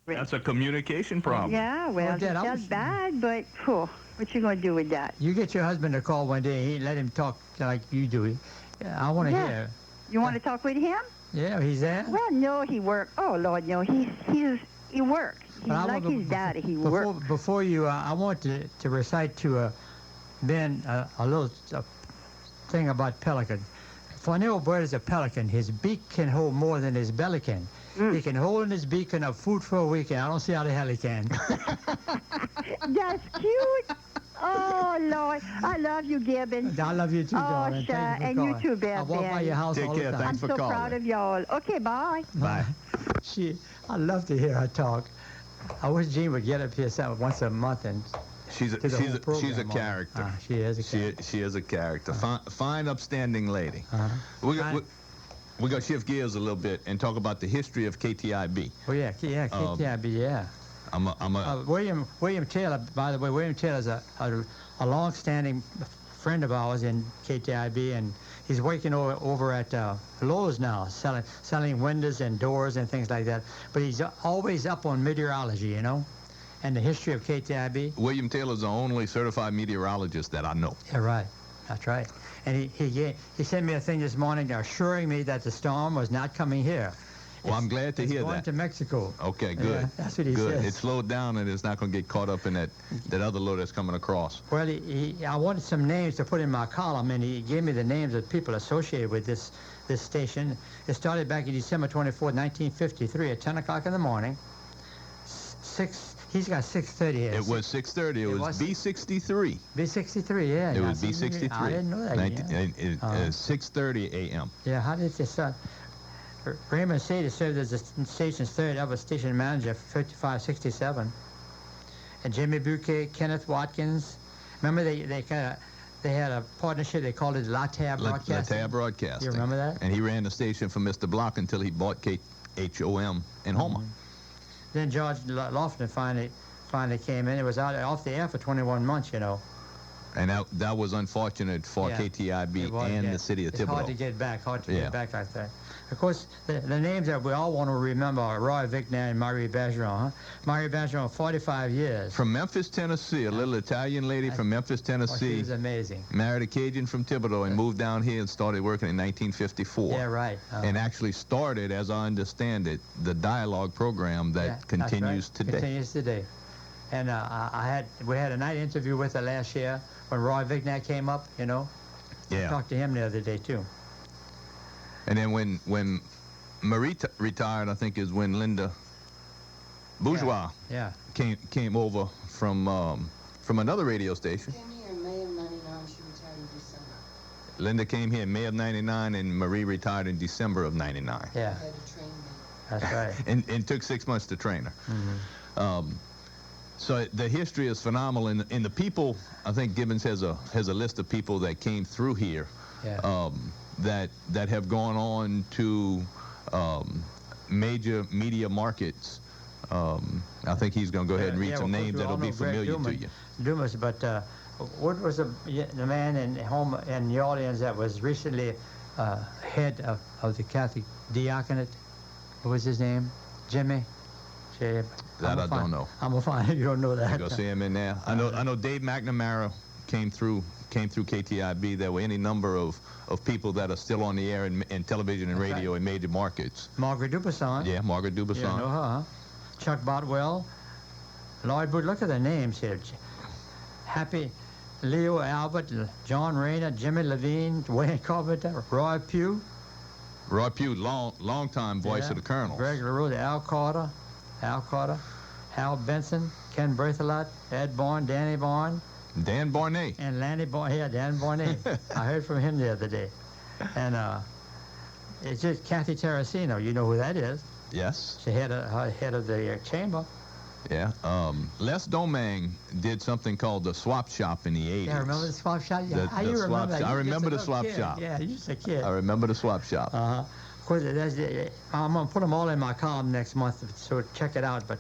That's a communication problem. Yeah, well, Dad, it's not bad, but what you going to do with that? You get your husband to call one day. Let him talk like you do. I want to hear. You want to talk with him? Yeah, he's there. Well, no, he works. Oh, Lord, no, he works. He's like his daddy. He works. Before you, I want to recite to Ben a little thing about pelican. For an old bird is a pelican. His beak can hold more than his belly can. He can hold in his beak enough food for a week, and I don't see how the hell he can. That's cute. Oh, Lord. I love you, Gibbons. I love you too, darling. Oh, and you too, Ben. I walk by your house all the time. Thanks for calling. I'm so proud of y'all. Okay, bye. Bye. I love to hear her talk. I wish Jean would get up here once a month and she's a character. She is a character. She is a character. Fine, upstanding lady. We're going to shift gears a little bit and talk about the history of KTIB. Oh, yeah, KTIB, yeah. William Taylor, by the way, William Taylor is a long-standing friend of ours in KTIB, and he's working over at Lowe's now, selling windows and doors and things like that. But he's always up on meteorology, you know, and the history of KTIB. William Taylor's the only certified meteorologist that I know. Yeah, right. That's right. And he sent me a thing this morning assuring me that the storm was not coming here. Well, I'm glad to hear that. It's going to Mexico. Okay, good. Yeah, that's what he says. It slowed down and it's not going to get caught up in that other load that's coming across. Well, I wanted some names to put in my column, and he gave me the names of people associated with this station. It started back in December 24, 1953 at 10 o'clock in the morning. He's got 6:30 here. It was 6:30. It was B63. B63, yeah. It was B63. I didn't know that. 6:30 a.m. Yeah, how did it start? Raymond Sadie served as the station's third ever station manager for 55-67. And Jimmy Bouquet, Kenneth Watkins. Remember they had a partnership. They called it La Tab Broadcasting. La Tab Broadcasting. You remember that? And he ran the station for Mr. Block until he bought KHOM in Houma. Then George Lofton finally came in. It was off the air for 21 months, you know. And that was unfortunate for KTIB and the city of Thibodaux. It's hard to get back, like that. Of course, the names that we all want to remember are Roy Vickner and Marie Bergeron. Marie Bergeron, 45 years. From Memphis, Tennessee, a little Italian lady from Memphis, Tennessee. She was amazing. Married a Cajun from Thibodaux and moved down here and started working in 1954. Yeah, right. And actually started, as I understand it, the dialogue program that continues today. Continues today. And we had a night interview with her last year when Roy Vickner came up, you know. Yeah. I talked to him the other day, too. And then when Marie retired, I think is when Linda Bourgeois came over from another radio station. Came here in May of '99. She retired in December. Linda came here in May of '99, and Marie retired in December of '99. Yeah. Had to train me. That's right. and took 6 months to train her. Mm-hmm. So the history is phenomenal, and the people. I think Gibbons has a list of people that came through here. Yeah. That have gone on to major media markets. I think he's going to go ahead and read some names that'll be familiar to you. Dumas, but what was the man in New Orleans that was recently head of the Catholic diaconate? What was his name? Jimmy? That I don't know. I'm going to find it. You don't know that. You go see him in there. I know Dave McNamara came through KTIB. There were any number of people that are still on the air in television and radio in major markets. Margaret Dubuisson. Yeah, Margaret Dubuisson. You know her, huh? Chuck Botwell. Lloyd Booth. Look at the names here. Happy Leo Albert, John Rayner, Jimmy Levine, Wayne Carpenter, Roy Pugh. Roy Pugh, long-time voice of the Colonels. Greg LaRue, Al Carter, Hal Benson, Ken Berthelot, Ed Bourne, Danny Bourne. Dan Barnett. And Lanny Bourne, yeah, Dan Barnett. I heard from him the other day. And it's just Kathy Terracino. You know who that is. Yes. She's head of the chamber. Yeah. Les Domingue did something called the Swap Shop in the 80s. Yeah, remember the Swap Shop? Yeah. How you remember that? I remember the Swap Shop. Yeah, you're just a kid. I remember the Swap Shop. Of course, I'm going to put them all in my column next month, so check it out. But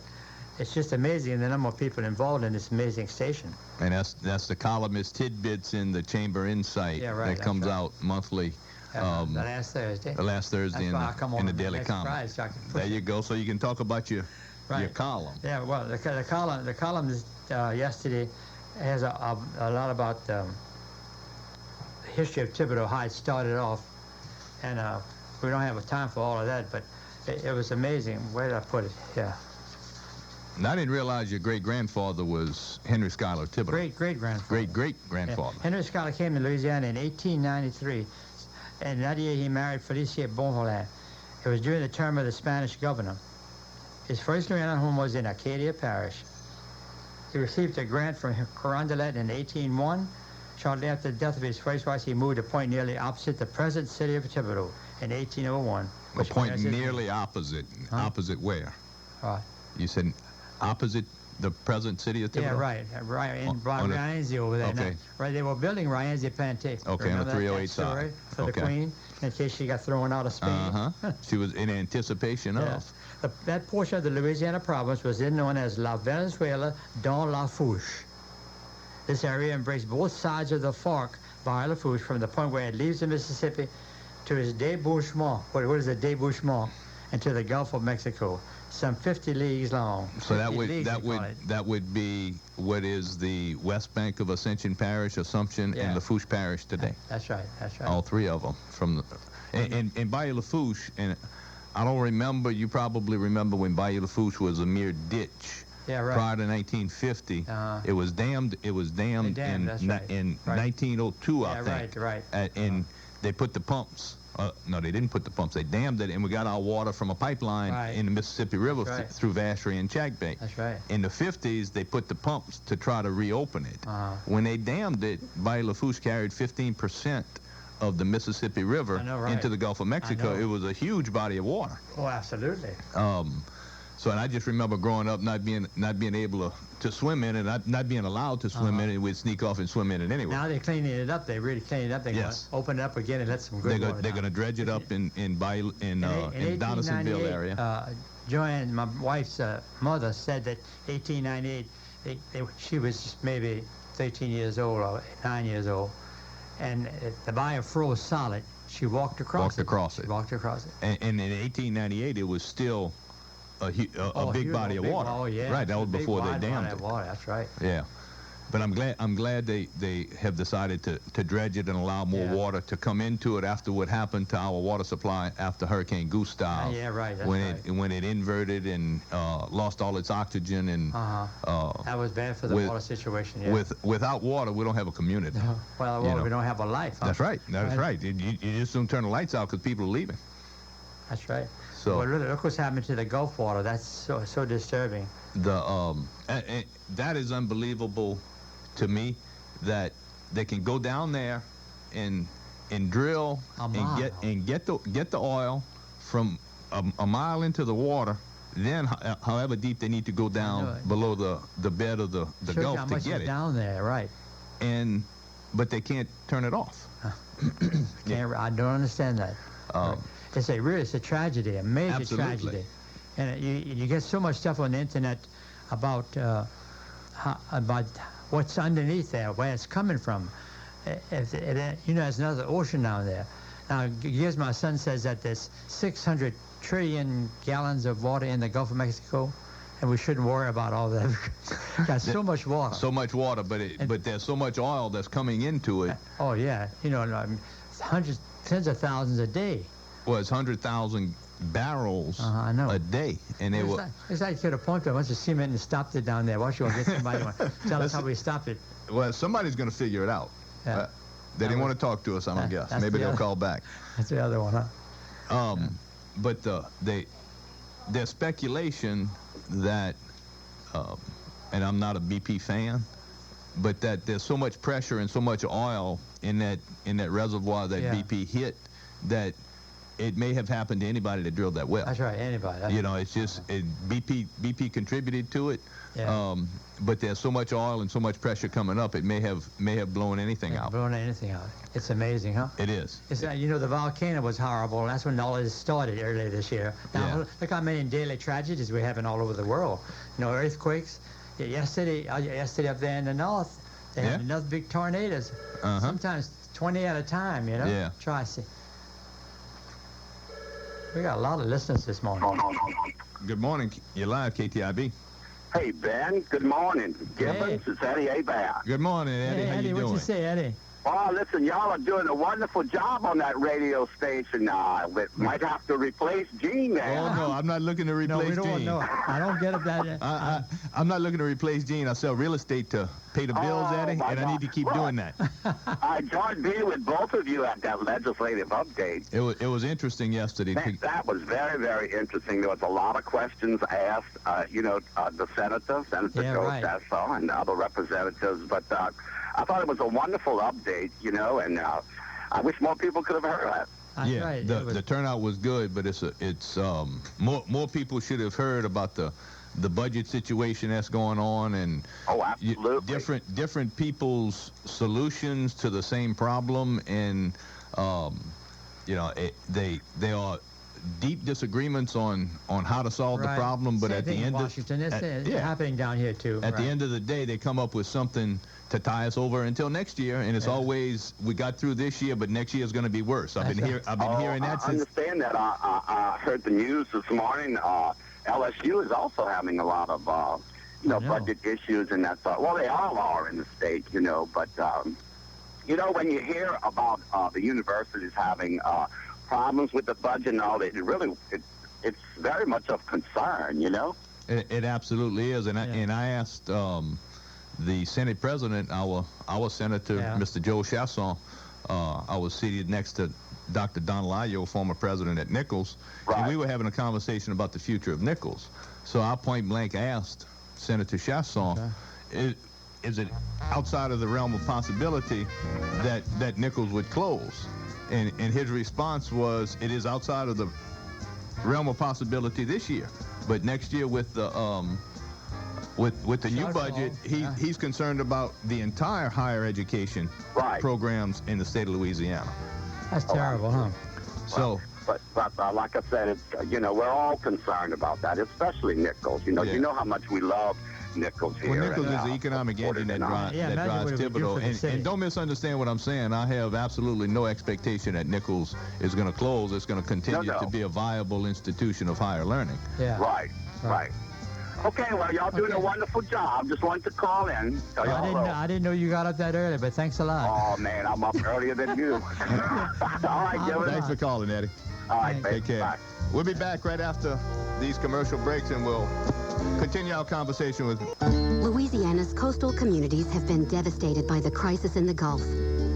it's just amazing the number of people involved in this amazing station. And that's the columnist Tidbits in the Chamber Insight that comes out monthly. The last Thursday. The last Thursday in the Daily Comment. There you go. So you can talk about your your column. Yeah, well, the column yesterday has a lot about the history of Thibodeau, how it started off, and we don't have time for all of that, but it was amazing. Where did I put it? Yeah. And I didn't realize your great-grandfather was Henry Schuyler Thibodeau. Great-grandfather. Great-great-grandfather. Yeah. Henry Schuyler came to Louisiana in 1893, and that year he married Felicia Bonholan. It was during the term of the Spanish governor. His first Louisiana home was in Acadia Parish. He received a grant from Carondelet in 1801. Shortly after the death of his first wife, he moved to a point nearly opposite the present city of Thibodeau in 1801. A point nearly opposite. Huh? Opposite where? Right. You said opposite the present city of Thibodeau? Yeah, right. In Ryanzi over there. Okay. Now, right, they were building Ryanzi Plantation. Okay, on the 308 side. For the Queen, in case she got thrown out of Spain. Uh-huh. She was in anticipation of. That portion of the Louisiana province was then known as La Venezuela dans la Fouche. This area embraced both sides of the fork via La Fouche from the point where it leaves the Mississippi to its debouchement. What is a debouchement? And to the Gulf of Mexico, some 50 leagues long. So that would be what is the west bank of Ascension Parish, Assumption, and Lafourche Parish today. That's right. All three of them from and Bayou Lafourche, and I don't remember. You probably remember when Bayou Lafourche was a mere ditch. Yeah, right. Prior to 1950, it was dammed. It was dammed in 1902, I think. Right. And they put the pumps. No, they didn't put the pumps. They dammed it, and we got our water from a pipeline in the Mississippi River through Vacherie and Chack Bay. That's right. In the 50s, they put the pumps to try to reopen it. When they dammed it, Bayou Lafourche carried 15% of the Mississippi River into the Gulf of Mexico. It was a huge body of water. Oh, absolutely. So, and I just remember growing up not being able to swim in it, not being allowed to swim in it. We'd sneak off and swim in it anyway. Now they're cleaning it up. They really clean it up. They're going to open it up again and let some good water They're going to dredge it up in Donaldsonville area. Joanne, my wife's mother, said that 1898, she was maybe 13 years old or 9 years old, and the bayou froze solid. She walked across it. And in 1898, it was still a big body of water. Oh, yeah. Right, that was before they dammed it. Water, that's right. Yeah. But I'm glad they have decided to dredge it and allow more water to come into it after what happened to our water supply after Hurricane Gustav. Yeah, right. That's when it inverted and lost all its oxygen and that was bad for the water situation. Yeah. Without water, we don't have a community. Well, we don't have a life. Huh? That's right. That's right. You just don't turn the lights out because people are leaving. That's right. So well, really, look what's happened to the Gulf water. That's so disturbing. That is unbelievable to me, that they can go down there and drill and get the oil from a mile into the water, then however deep they need to go down below the bed of the Gulf to get it down there, right? But they can't turn it off. I don't understand that. It's a tragedy, a major tragedy, and you get so much stuff on the internet about what's underneath there, where it's coming from. There's another ocean down there. Now, here's my son says that there's 600 trillion gallons of water in the Gulf of Mexico, and we shouldn't worry about all that. Got so much water. So much water, but there's so much oil that's coming into it. Oh yeah, hundreds, tens of thousands a day. Well, it's 100,000 barrels a day, and it's like you could have pumped a bunch of cement and stopped it down there. Why should we get somebody to tell us how we stopped it? Well, somebody's going to figure it out. Yeah. They didn't want to talk to us, I don't guess. Maybe they'll call back. That's the other one, huh? But there's speculation that, and I'm not a BP fan, but that there's so much pressure and so much oil in that reservoir that BP hit that it may have happened to anybody that drilled that well. That's right, anybody. It's just BP contributed to it. Yeah. But there's so much oil and so much pressure coming up, it may have blown anything out. Blown anything out. It's amazing, huh? It is. It's the volcano was horrible. That's when all this started earlier this year. Now look how many daily tragedies we're having all over the world. Earthquakes. Yesterday up there in the north, they had another big tornadoes. Sometimes 20 at a time. Yeah. Try to see. We got a lot of listeners this morning. Good morning. You're live, KTIB. Hey, Ben. Good morning. Gibbens, it's Eddie A. Good morning, Eddie. Hey, How Eddie, you doing? What you say, Eddie? Oh, listen, y'all are doing a wonderful job on that radio station. We might have to replace Gene there. Oh, no, I'm not looking to replace Gene. No, I don't get it. I'm not looking to replace Gene. I sell real estate to pay the bills, Eddie, and I need to keep doing that. I enjoyed being with both of you at that legislative update. It was interesting yesterday. That was very, very interesting. There was a lot of questions asked, the Senator Joe Sasso, and other representatives, but I thought it was a wonderful update, and I wish more people could have heard that. That's right. The turnout was good, but it's more people should have heard about the budget situation that's going on, and absolutely different people's solutions to the same problem, and they are deep disagreements on how to solve the problem, but at the end of Washington, it's happening down here too. At the end of the day, they come up with something to tie us over until next year, and it's always, we got through this year, but next year is going to be worse. I've been hearing that since. I understand that. I heard the news this morning. LSU is also having a lot of budget issues, and that's well, they all are in the state, but when you hear about the universities having problems with the budget and all, it's very much of concern, It absolutely is, and I asked the Senate President, our Senator, Mr. Joe Chasson. I was seated next to Dr. Donald Ayo, former president at Nichols, and we were having a conversation about the future of Nichols. So I point blank asked Senator Chasson, is it outside of the realm of possibility that Nichols would close? And his response was, it is outside of the realm of possibility this year, but next year with the new budget, he's concerned about the entire higher education programs in the state of Louisiana. That's terrible, huh? So, but like I said, we're all concerned about that, especially Nichols. You know how much we love Nichols here. Well, Nichols is the economic engine that drives Thibodeau. And don't misunderstand what I'm saying. I have absolutely no expectation that Nichols is going to close. It's going to continue to be a viable institution of higher learning. Yeah. Right. Okay, well, y'all doing a wonderful job. Just wanted to call in. I didn't know you got up that early, but thanks a lot. Oh, man, I'm up earlier than you. All right, Gibbons. Thanks for calling, Eddie. All right, take care. Bye. We'll be back right after these commercial breaks, and we'll continue our conversation with... Louisiana's coastal communities have been devastated by the crisis in the Gulf.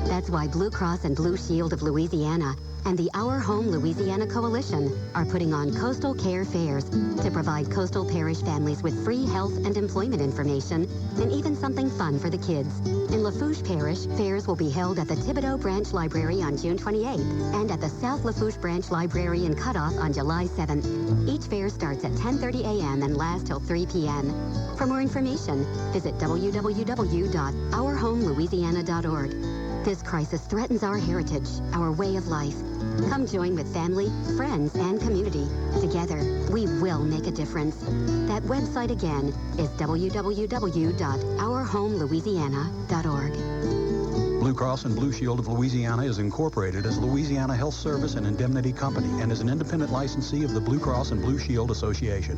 That's why Blue Cross and Blue Shield of Louisiana and the Our Home Louisiana Coalition are putting on Coastal Care Fairs to provide coastal parish families with free health and employment information and even something fun for the kids. In Lafourche Parish, fairs will be held at the Thibodeau Branch Library on June 28th and at the South Lafourche Branch Library in Cutoff on July 7th. Each fair starts at 10:30 a.m. and lasts till 3 p.m. For more information, visit www.ourhomelouisiana.org. This crisis threatens our heritage, our way of life. Come join with family, friends, and community. Together, we will make a difference. That website again is www.ourhomelouisiana.org. Blue Cross and Blue Shield of Louisiana is incorporated as Louisiana Health Service and Indemnity Company and is an independent licensee of the Blue Cross and Blue Shield Association.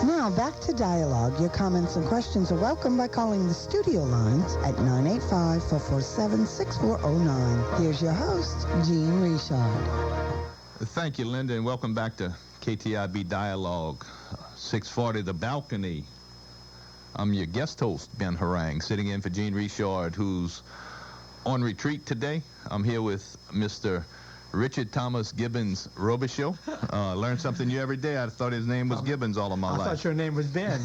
Now back to dialogue. Your comments and questions are welcome by calling the studio lines at 985-447-6409. Here's your host, Jean Richard. Thank you, Linda, and welcome back to KTIB Dialogue, 640 The Balcony. I'm your guest host, Ben Harang, sitting in for Jean Richard, who's on retreat today. I'm here with Mr. Richard Thomas Gibbens Robichaux. Learn something new every day. I thought his name was Gibbons all of my life. I thought your name was Ben.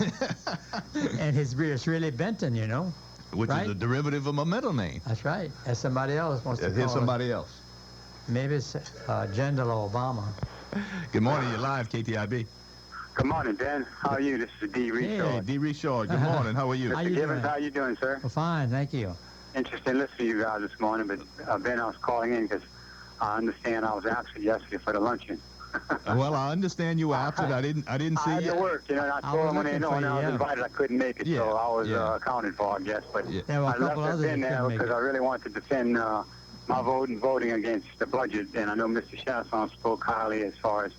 And it's really Benton, Which is a derivative of my middle name. That's right. As somebody else wants to call Here's somebody else. Maybe it's Jendela Obama. Good morning. You're live, KTIB. Good morning, Ben. How are you? This is D. Richard. Hey, D. Richard. Good morning. How are you? Mr. Gibbons, how are you doing, sir? Well, fine. Thank you. Interesting listening to you guys this morning, but Ben, I was calling in because I understand I was absent yesterday for the luncheon. Well, I understand you were absent. I didn't see you. I had to work, and I told them when they know when I was invited I couldn't make it, so I was accounted for, I guess. But I left it in there because I really wanted to defend my vote in voting against the budget, and I know Mr. Chasson spoke highly as far as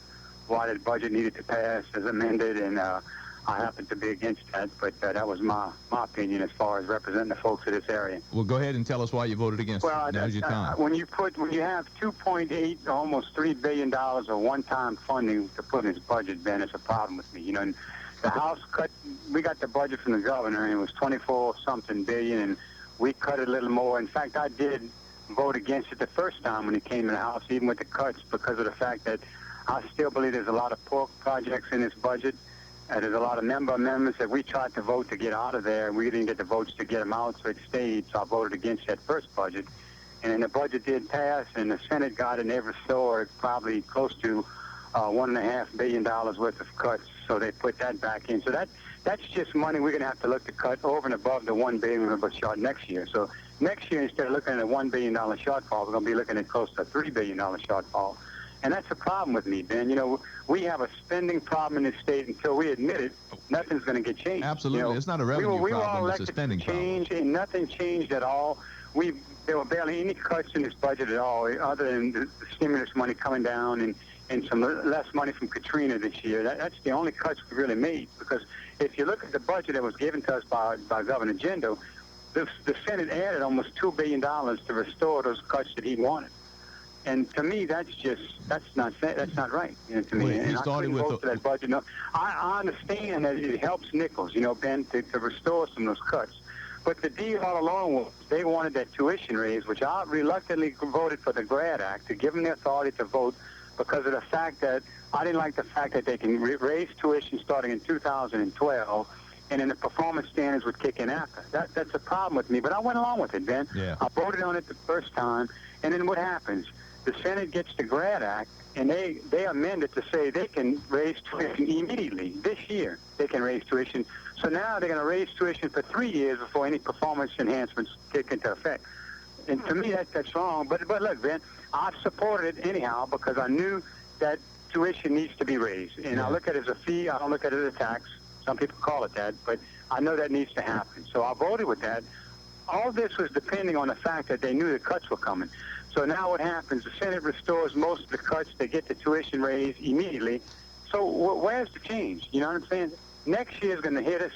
why the budget needed to pass as amended, and I happen to be against that, but that was my opinion as far as representing the folks of this area. Well, go ahead and tell us why you voted against it. Now's your time. When you have $2.8, almost $3 billion of one-time funding to put in his budget, Ben, it's a problem with me. You know, and the House cut. We got the budget from the governor, and it was 24-something billion, and we cut it a little more. In fact, I did vote against it the first time when it came to the House, even with the cuts, because of the fact that I still believe there's a lot of poor projects in this budget. There's a lot of member amendments that we tried to vote to get out of there, and we didn't get the votes to get them out, so it stayed. So I voted against that first budget. And then the budget did pass, and the Senate got it, and they restored probably close to $1.5 billion worth of cuts, so they put that back in. So that's just money we're going to have to look to cut over and above the $1 billion short next year. So next year, instead of looking at a $1 billion shortfall, we're going to be looking at close to a $3 billion shortfall. And that's a problem with me, Ben. You know, we have a spending problem in this state. Until we admit it, nothing's going to get changed. Absolutely. You know, it's not a revenue problem, it's a spending problem. And nothing changed at all. There were barely any cuts in this budget at all, other than the stimulus money coming down and some less money from Katrina this year. That's the only cuts we really made. Because if you look at the budget that was given to us by Governor Jindal, the Senate added almost $2 billion to restore those cuts that he wanted. And to me, that's not right. You know, to me, and I couldn't vote for that budget. No, I understand that it helps Nichols, you know, Ben, to restore some of those cuts. But the deal all along was they wanted that tuition raise, which I reluctantly voted for the GRAD Act to give them the authority to vote because of the fact that I didn't like the fact that they can raise tuition starting in 2012, and then the performance standards would kick in after. That's a problem with me. But I went along with it, Ben. Yeah. I voted on it the first time, and then what happens? The Senate gets the GRAD Act, and they amend it to say they can raise tuition immediately. This year, they can raise tuition. So now they're going to raise tuition for 3 years before any performance enhancements kick into effect. And to me, that's wrong. But look, Ben, I supported it anyhow because I knew that tuition needs to be raised. And I look at it as a fee. I don't look at it as a tax. Some people call it that. But I know that needs to happen. So I voted with that. All this was depending on the fact that they knew the cuts were coming. So now what happens? The Senate restores most of the cuts. They get the tuition raised immediately. So where's the change? You know what I'm saying? Next year is going to hit us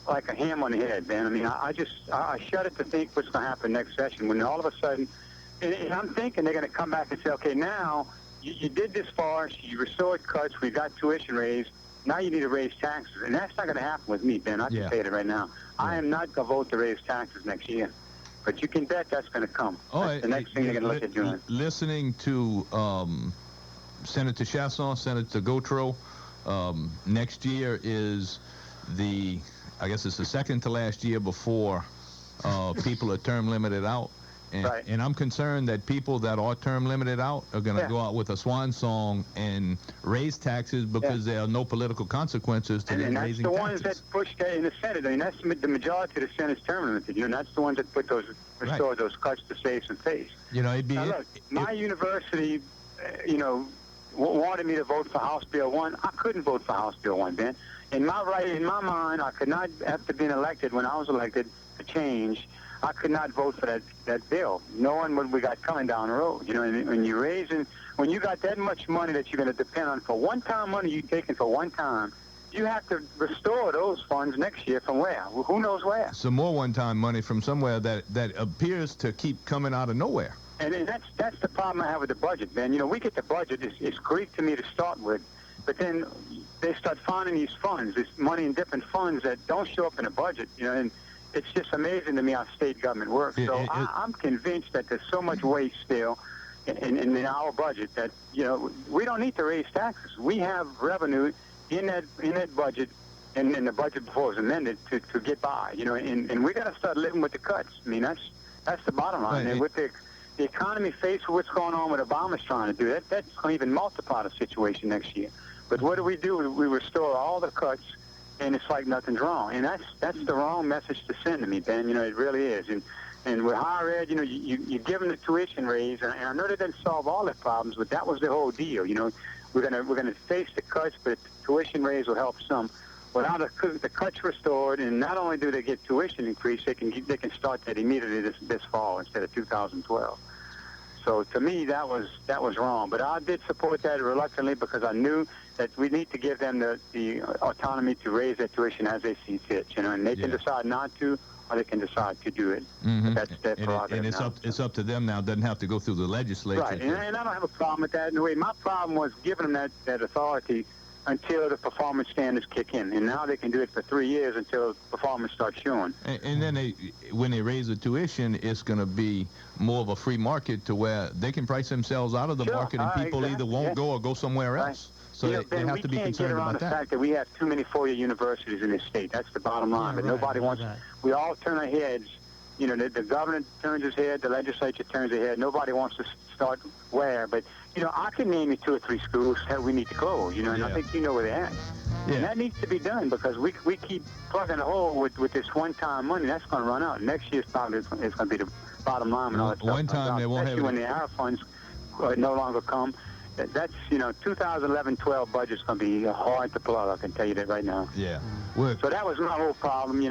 like a ham on the head, Ben. I mean, I shudder to think what's going to happen next session when all of a sudden, and I'm thinking they're going to come back and say, okay, now you did this for us. You restored cuts. We got tuition raised. Now you need to raise taxes. And that's not going to happen with me, Ben. I can say it right now. Yeah. I am not going to vote to raise taxes next year. But you can bet that's going to come. That's the next thing they're going to look at doing. Listening to Senator Chasson, Senator Gautreaux, next year is I guess it's the second to last year before people are term limited out. And, right. And I'm concerned that people that are term limited out are going to go out with a swan song and raise taxes because there are no political consequences to them raising taxes. And that's the ones that pushed that in the Senate. I mean, that's the majority of the Senate's term limited. You know, and that's the ones that put restored those cuts to save some face. You know, it'd be. Now, look, my university, you know, wanted me to vote for House Bill 1. I couldn't vote for House Bill 1, Ben. In my mind, I could not, after being elected, when I was elected to change, I could not vote for that bill, knowing what we got coming down the road. You know, and when you got that much money that you're going to depend on for one-time money you're taking for one time, you have to restore those funds next year from where? Who knows where? Some more one-time money from somewhere that appears to keep coming out of nowhere. And that's the problem I have with the budget, Ben. You know, we get the budget. It's Greek to me to start with, but then they start finding these funds, this money in different funds that don't show up in the budget. You know, and it's just amazing to me how state government works. So I'm convinced that there's so much waste still in our budget that, you know, we don't need to raise taxes. We have revenue in that budget and in the budget before it was amended to get by, you know, and we got to start living with the cuts. I mean, that's the bottom line. And with the economy faced with what's going on, what Obama's trying to do, that's going to even multiply the situation next year. But what do? We restore all the cuts, and it's like nothing's wrong. And that's the wrong message to send to me, Ben. You know, it really is. And with higher ed, you know, you give them the tuition raise, and I know that doesn't solve all the problems, but that was the whole deal. You know, we're gonna face the cuts, but the tuition raise will help some. Without the cuts restored, and not only do they get tuition increase, they can start that immediately this fall instead of 2012. So to me, that was wrong. But I did support that reluctantly because I knew that we need to give them the autonomy to raise their tuition as they see fit, and they can decide not to, or they can decide to do it. Mm-hmm. That's their prerogative. And it's up to them now. It doesn't have to go through the legislature. Right, and I don't have a problem with that in a way. My problem was giving them that authority until the performance standards kick in, and now they can do it for 3 years until performance starts showing. And then when they raise the tuition, it's going to be more of a free market to where they can price themselves out of the market, and people either won't go or go somewhere else. So they have to be concerned about that. We can't get around the fact that we have too many four-year universities in this state. That's the bottom line. But nobody wants. We all turn our heads. The governor turns his head, the legislature turns their head. Nobody wants to start where, but I can name you 2 or 3 schools that we need to close. And I think you know where they're at. Yeah. And that needs to be done because we keep plugging a hole with this one-time money. That's going to run out. Next year's probably is going to be the bottom line and all that stuff. One time they won't have it. When the ARA funds no longer come. That's 2011-12 budget's going to be hard to plug. I can tell you that right now. Yeah. So that was my whole problem,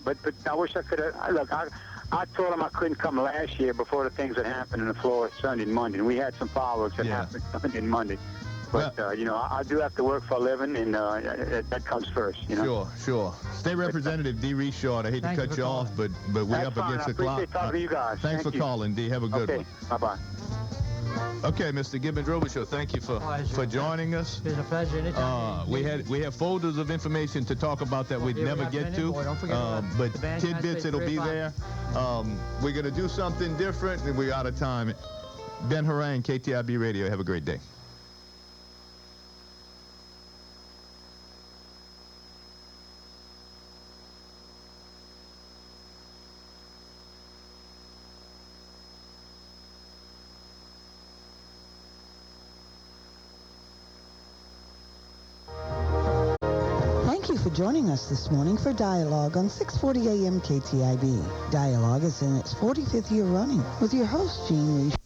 but I wish I could have. Look, I told them I couldn't come last year before the things that happened on the floor Sunday and Monday, and we had some fireworks that happened Sunday and Monday. But I do have to work for a living, and that comes first. Sure. State Representative D. Reese Short. I hate to cut you off, but we're up against the clock. I appreciate talking to you guys. Thanks for calling, D. Have a good one. Bye-bye. Okay, Mr. Gibbens Robichaux, thank you for joining us. It's a pleasure. Anytime. We have folders of information to talk about that we'd never get to, but tidbits, it'll be there. We're going to do something different, and we're out of time. Ben Harang, KTIB Radio. Have a great day. For joining us this morning for Dialogue on 640 AM KTIB. Dialogue is in its 45th year running with your host, Jean Reese.